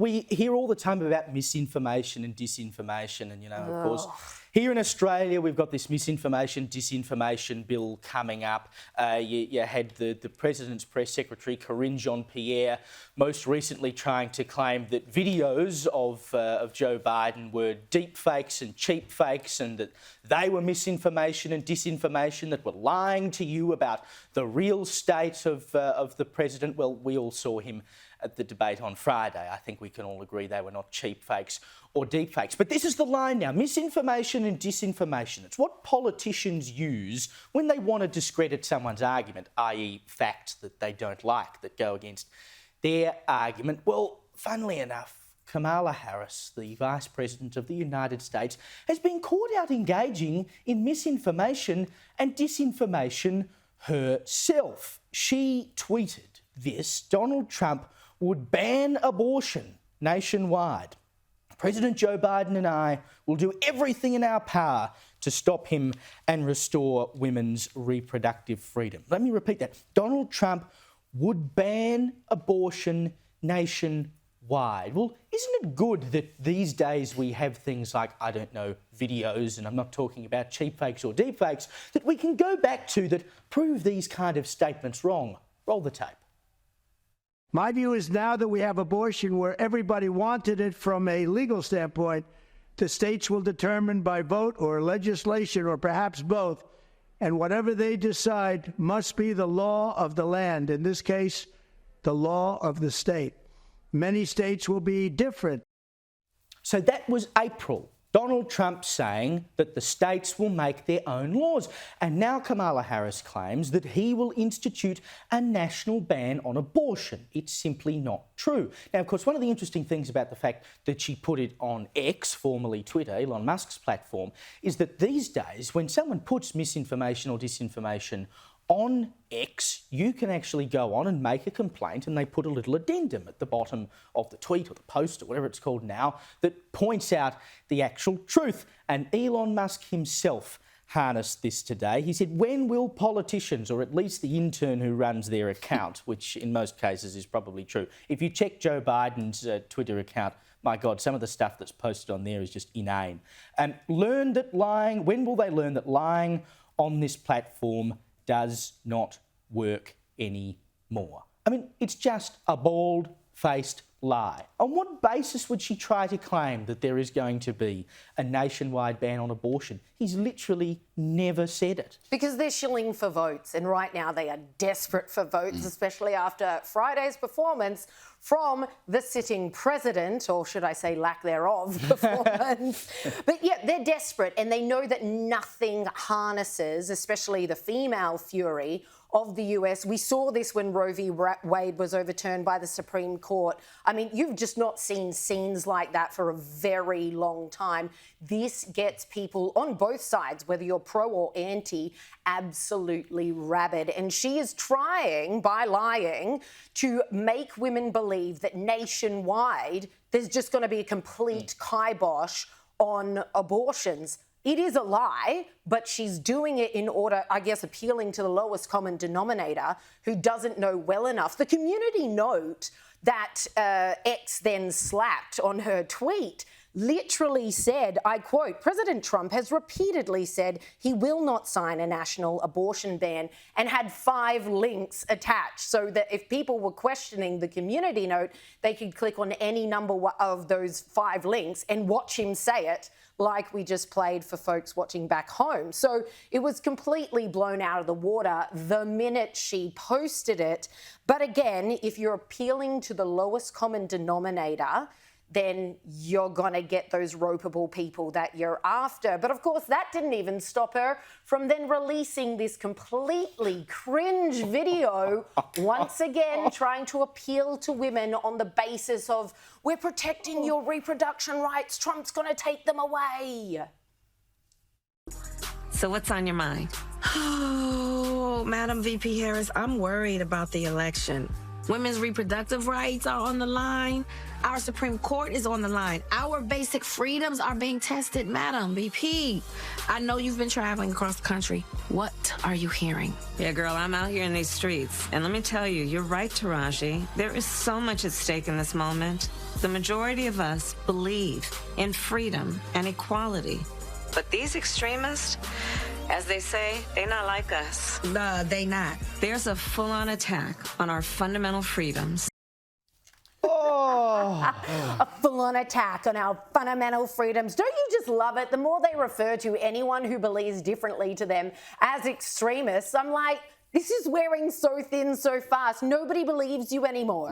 We hear all the time about misinformation and disinformation, and, of course, here in Australia, we've got this misinformation, disinformation bill coming up. You had the President's Press Secretary, Karine Jean-Pierre, most recently trying to claim that videos of Joe Biden were deep fakes and cheap fakes, and that they were misinformation and disinformation, that were lying to you about the real state of the president. Well, we all saw him at the debate on Friday. I think we can all agree they were not cheap fakes or deep fakes. But this is the line now, misinformation and disinformation. It's what politicians use when they want to discredit someone's argument, i.e. facts that they don't like, that go against their argument. Well, funnily enough, Kamala Harris, the Vice President of the United States, has been caught out engaging in misinformation and disinformation herself. She tweeted this: Donald Trump would ban abortion nationwide. President Joe Biden and I will do everything in our power to stop him and restore women's reproductive freedom. Let me repeat that. Donald Trump would ban abortion nationwide. Well, isn't it good that these days we have things like, I don't know, videos, and I'm not talking about cheap fakes or deep fakes, that we can go back to that prove these kind of statements wrong? Roll the tape. My view is now that we have abortion where everybody wanted it from a legal standpoint, the states will determine by vote or legislation or perhaps both, and whatever they decide must be the law of the land, in this case, the law of the state. Many states will be different. So that was April. Donald Trump saying that the states will make their own laws. And now Kamala Harris claims that he will institute a national ban on abortion. It's simply not true. Now, of course, one of the interesting things about the fact that she put it on X, formerly Twitter, Elon Musk's platform, is that these days, when someone puts misinformation or disinformation on X, you can actually go on and make a complaint, and they put a little addendum at the bottom of the tweet or the post or whatever it's called now that points out the actual truth. And Elon Musk himself harnessed this today. He said, when will politicians, or at least the intern who runs their account, which in most cases is probably true, if you check Joe Biden's Twitter account, my God, some of the stuff that's posted on there is just inane. And learn that lying, when will they learn that lying on this platform does not work anymore? I mean, it's just a bald-faced lie. On what basis would she try to claim that there is going to be a nationwide ban on abortion? He's literally never said it. Because they're shilling for votes, and right now they are desperate for votes, especially after Friday's performance from the sitting president, or should I say lack thereof, performance. But yeah, they're desperate, and they know that nothing harnesses, especially the female fury of the US. We saw this when Roe v. Wade was overturned by the Supreme Court. I mean, you've just not seen scenes like that for a very long time. This gets people on both sides, whether you're pro or anti, absolutely rabid. And she is trying, by lying, to make women believe that nationwide there's just going to be a complete kibosh on abortions. It is a lie, but she's doing it in order, I guess, appealing to the lowest common denominator who doesn't know well enough. The community note that X then slapped on her tweet literally said, I quote, President Trump has repeatedly said he will not sign a national abortion ban, and had 5 links attached so that if people were questioning the community note, they could click on any number of those 5 links and watch him say it, like we just played for folks watching back home. So it was completely blown out of the water the minute she posted it. But again, if you're appealing to the lowest common denominator, then you're going to get those ropeable people that you're after. But of course, that didn't even stop her from then releasing this completely cringe video, once again trying to appeal to women on the basis of, we're protecting your reproduction rights, Trump's going to take them away. So what's on your mind? Oh, Madam VP Harris, I'm worried about the election. Women's reproductive rights are on the line. Our Supreme Court is on the line. Our basic freedoms are being tested, Madam VP. I know you've been traveling across the country. What are you hearing? Yeah, girl, I'm out here in these streets. And let me tell you, you're right, Taraji. There is so much at stake in this moment. The majority of us believe in freedom and equality. But these extremists, as they say, they not like us. They not. There's a full-on attack on our fundamental freedoms. A full-on attack on our fundamental freedoms. Don't you just love it? The more they refer to anyone who believes differently to them as extremists, I'm like, this is wearing so thin so fast. Nobody believes you anymore.